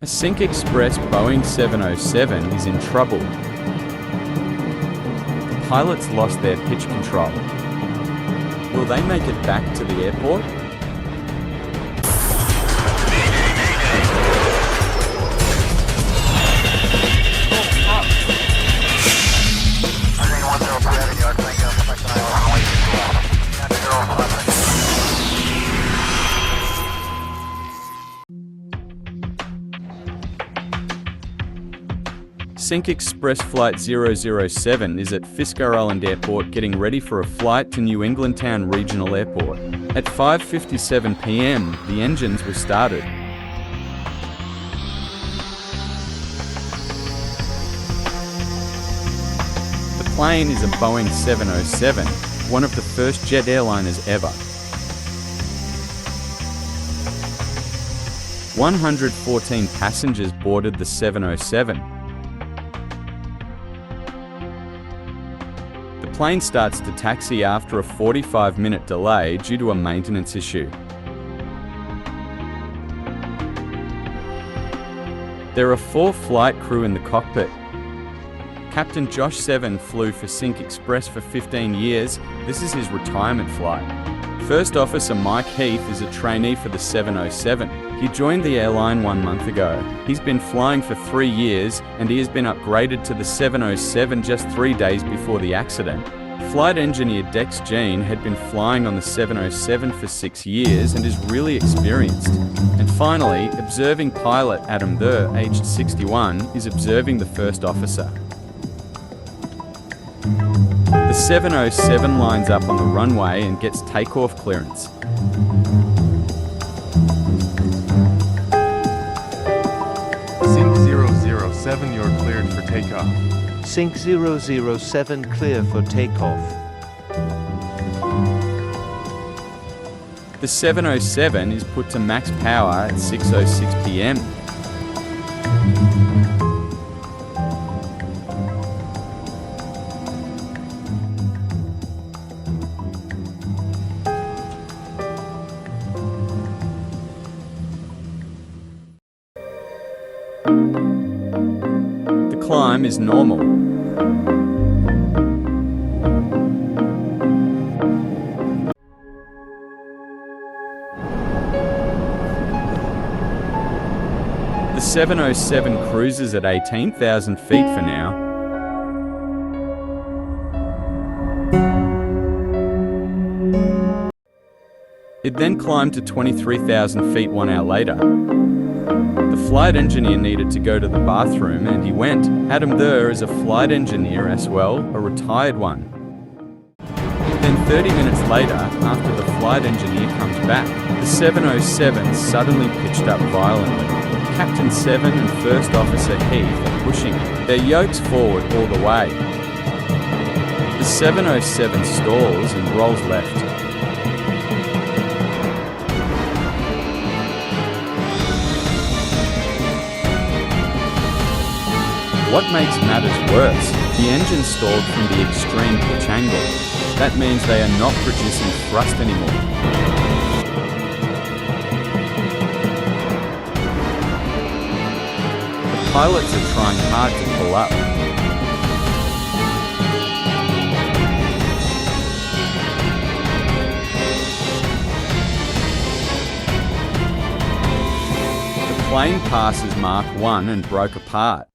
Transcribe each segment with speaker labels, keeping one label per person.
Speaker 1: A Sync Express Boeing 707 is in trouble. The pilots lost their pitch control. Will they make it back to the airport? Sync Express Flight 007 is at Fisker Island Airport getting ready for a flight to New England Town Regional Airport. At 5:57 p.m, the engines were started. The plane is a Boeing 707, one of the first jet airliners ever. 114 passengers boarded the 707. The plane starts to taxi after a 45-minute delay due to a maintenance issue. There are 4 flight crew in the cockpit. Captain Josh Seven flew for Sync Express for 15 years. This is his retirement flight. First Officer Mike Heath is a trainee for the 707. He joined the airline 1 month ago. He's been flying for 3 years, and he has been upgraded to the 707 just 3 days before the accident. Flight engineer Dex Jean had been flying on the 707 for 6 years and is really experienced. And finally, observing pilot Adam Thur, aged 61, is observing the first officer. The 707 lines up on the runway and gets takeoff clearance.
Speaker 2: Sync 007, you're cleared for takeoff.
Speaker 3: Sync 007 clear for takeoff.
Speaker 1: The 707 is put to max power at 6:06 p.m. The climb is normal. The 707 cruises at 18,000 feet for now. It then climbed to 23,000 feet 1 hour later. The flight engineer needed to go to the bathroom, and he went. Adam Thur is a flight engineer as well, a retired one. Then 30 minutes later, after the flight engineer comes back, the 707 suddenly pitched up violently. Captain Seven and First Officer Heath are pushing their yokes forward all the way. The 707 stalls and rolls left. What makes matters worse, the engine stalled from the extreme pitch angle. That means they are not producing thrust anymore. The pilots are trying hard to pull up. The plane passes Mark 1 and broke apart.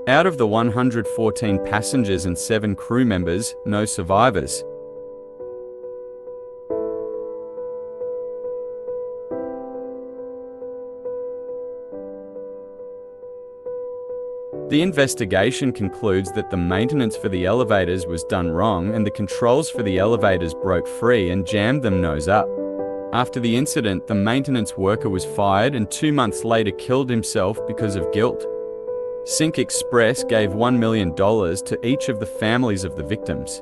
Speaker 1: Out of the 114 passengers and 7 crew members, no survivors. The investigation concludes that the maintenance for the elevators was done wrong and the controls for the elevators broke free and jammed them nose up. After the incident, the maintenance worker was fired and 2 months later killed himself because of guilt. Sync Express gave $1 million to each of the families of the victims.